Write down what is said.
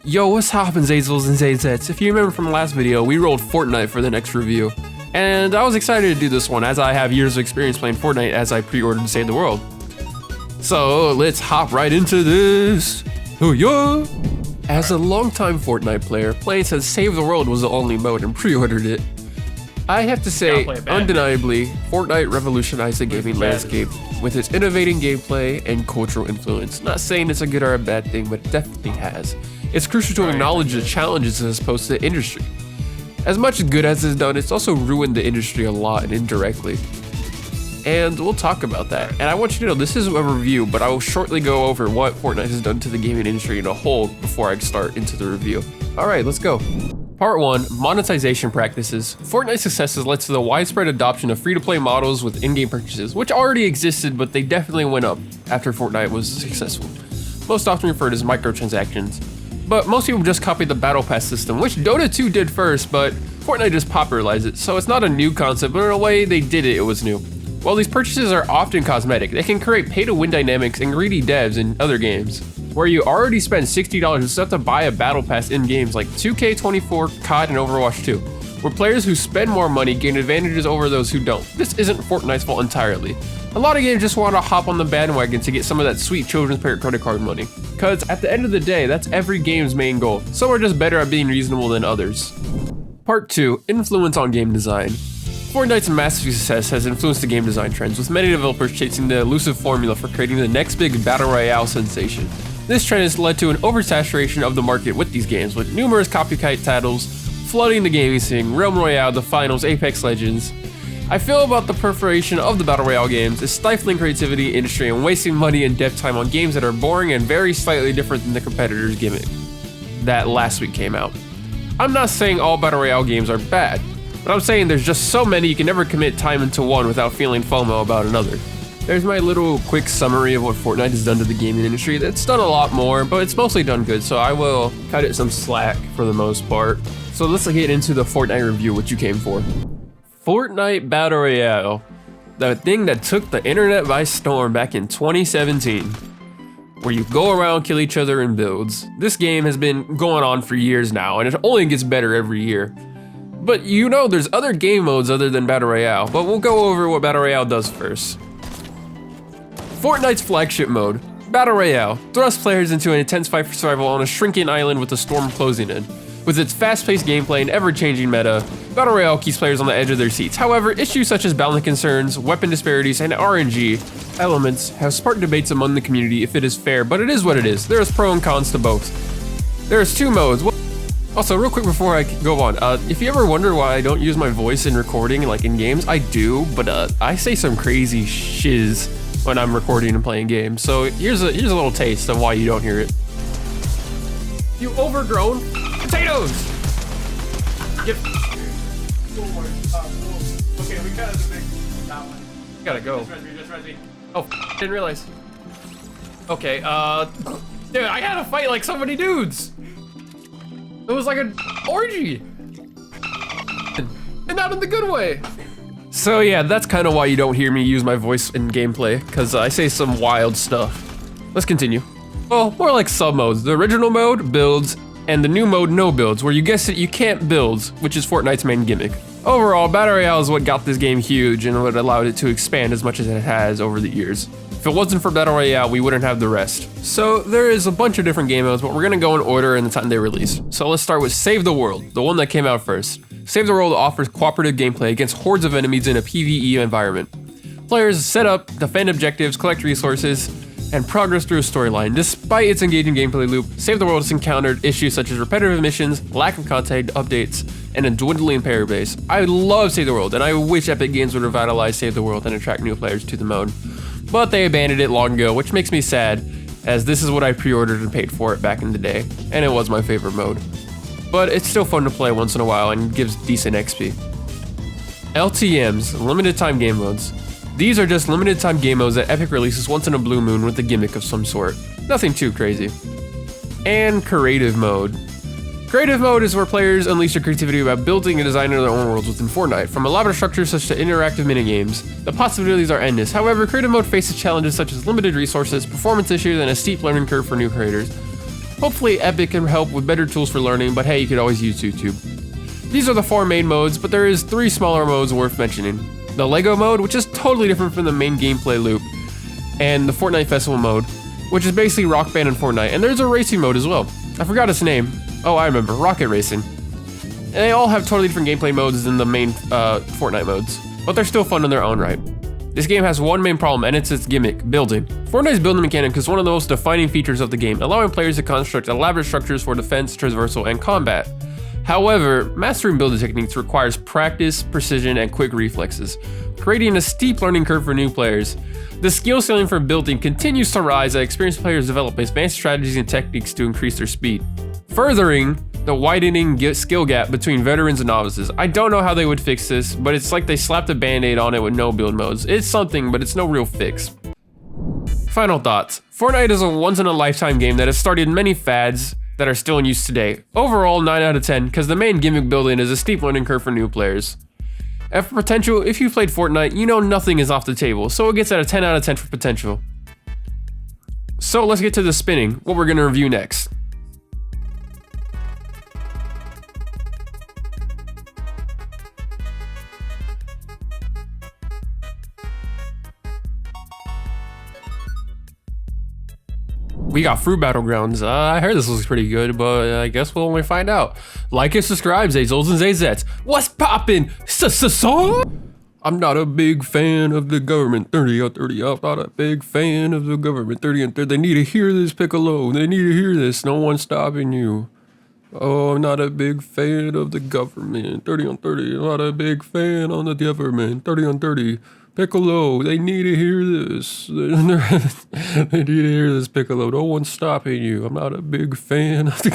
Yo, what's hoppin' Zazels and Zazets? If you remember from the last video, we rolled Fortnite for the next review. And I was excited to do this one as I have years of experience playing Fortnite as I pre-ordered Save the World. So let's hop right into this. Oh yeah! As a longtime Fortnite player, playing since Save the World was the only mode and pre-ordered it, I have to say, undeniably, Fortnite revolutionized the gaming landscape with its innovating gameplay and cultural influence. Not saying it's a good or a bad thing, but it definitely has. It's crucial to acknowledge the challenges it has posed to the industry. As much good as it's done, it's also ruined the industry a lot and indirectly. And we'll talk about that. And I want you to know this is a review, but I will shortly go over what Fortnite has done to the gaming industry in a whole before I start into the review. Alright, let's go. Part 1, monetization practices. Fortnite's success has led to the widespread adoption of free-to-play models with in-game purchases, which already existed, but they definitely went up after Fortnite was successful. Most often referred as microtransactions. But most people just copied the Battle Pass system, which Dota 2 did first, but Fortnite just popularized it, so it's not a new concept, but in a way they did it, it was new. While these purchases are often cosmetic, they can create pay-to-win dynamics and greedy devs in other games, where you already spend $60 just to buy a Battle Pass in games like 2K24, COD, and Overwatch 2, where players who spend more money gain advantages over those who don't. This isn't Fortnite's fault entirely. A lot of games just want to hop on the bandwagon to get some of that sweet children's parent credit card money. Cause at the end of the day, that's every game's main goal. Some are just better at being reasonable than others. Part 2, influence on game design. Fortnite's massive success has influenced the game design trends, with many developers chasing the elusive formula for creating the next big battle royale sensation. This trend has led to an oversaturation of the market with these games, with numerous copycat titles flooding the gaming scene. Realm Royale, The Finals, Apex Legends. I feel about the proliferation of the Battle Royale games is stifling creativity industry and wasting money and dev time on games that are boring and very slightly different than the competitor's gimmick that last week came out. I'm not saying all Battle Royale games are bad, but I'm saying there's just so many you can never commit time into one without feeling FOMO about another. There's my little quick summary of what Fortnite has done to the gaming industry. It's done a lot more, but it's mostly done good, so I will cut it some slack for the most part. So let's get into the Fortnite review, what you came for. Fortnite Battle Royale, the thing that took the internet by storm back in 2017, where you go around, kill each other in builds. This game has been going on for years now, and it only gets better every year. But you know there's other game modes other than Battle Royale, but we'll go over what Battle Royale does first. Fortnite's flagship mode, Battle Royale, thrusts players into an intense fight for survival on a shrinking island with a storm closing in. With its fast-paced gameplay and ever-changing meta, Battle Royale keeps players on the edge of their seats. However, issues such as balance concerns, weapon disparities, and RNG elements have sparked debates among the community if it is fair, but it is what it is. There is pros and cons to both. There's two modes. Also, real quick before I go on, if you ever wonder why I don't use my voice in recording, like in games, I do, but I say some crazy shiz when I'm recording and playing games. So here's a little taste of why you don't hear it. You overgrown potatoes! Get okay, we gotta do that one. Gotta go. Just res me. Oh, didn't realize. Okay, dude, I had to fight like so many dudes. It was like an orgy. And not in the good way. So yeah, that's kind of why you don't hear me use my voice in gameplay, because I say some wild stuff. Let's continue. Well, more like sub-modes. The original mode, builds, and the new mode, no builds, where you guessed it, you can't build, which is Fortnite's main gimmick. Overall, Battle Royale is what got this game huge and what allowed it to expand as much as it has over the years. If it wasn't for Battle Royale, we wouldn't have the rest. So there is a bunch of different game modes, but we're gonna go in order in the time they release. So let's start with Save the World, the one that came out first. Save the World offers cooperative gameplay against hordes of enemies in a PvE environment. Players set up, defend objectives, collect resources, and progress through a storyline. Despite its engaging gameplay loop, Save the World has encountered issues such as repetitive missions, lack of content updates, and a dwindling player base. I love Save the World, and I wish Epic Games would revitalize Save the World and attract new players to the mode. But they abandoned it long ago, which makes me sad, as this is what I pre-ordered and paid for it back in the day, and it was my favorite mode. But it's still fun to play once in a while and gives decent XP. LTMs, limited time game modes. These are just limited time game modes that Epic releases once in a blue moon with a gimmick of some sort. Nothing too crazy. And creative mode. Creative mode is where players unleash their creativity by building and designing their own worlds within Fortnite. From elaborate structures such to interactive minigames, the possibilities are endless. However, creative mode faces challenges such as limited resources, performance issues, and a steep learning curve for new creators. Hopefully Epic can help with better tools for learning, but hey, you could always use YouTube. These are the 4 main modes, but there is 3 smaller modes worth mentioning. The Lego mode, which is totally different from the main gameplay loop, and the Fortnite Festival mode, which is basically Rock Band and Fortnite, and there's a racing mode as well. I forgot its name. Oh, I remember, Rocket Racing. And they all have totally different gameplay modes than the main Fortnite modes, but they're still fun in their own right. This game has one main problem, and it's its gimmick, building. Fortnite's building mechanic is one of the most defining features of the game, allowing players to construct elaborate structures for defense, traversal, and combat. However, mastering building techniques requires practice, precision, and quick reflexes, creating a steep learning curve for new players. The skill ceiling for building continues to rise as experienced players develop advanced strategies and techniques to increase their speed, furthering the widening skill gap between veterans and novices. I don't know how they would fix this, but it's like they slapped a band-aid on it with no build modes. It's something, but it's no real fix. Final thoughts. Fortnite is a once-in-a-lifetime game that has started many fads that are still in use today. Overall, 9 out of 10, because the main gimmick building is a steep learning curve for new players. And for potential, if you played Fortnite, you know nothing is off the table, so it gets at a 10 out of 10 for potential. So let's get to the spinning, what we're going to review next. We got Fruit Battlegrounds. I heard this looks pretty good, but I guess we'll only find out. Like and subscribe, Zazels and Zazets. What's poppin'? I'm not a big fan of the government. 30 on 30. I'm not a big fan of the government. 30 on 30. They need to hear this, Piccolo. They need to hear this. No one's stopping you. Oh, I'm not a big fan of the government. 30 on 30. I'm not a big fan on the government. 30 on 30. Piccolo, they need to hear this. They need to hear this, Piccolo. No one's stopping you. I'm not a big fan of the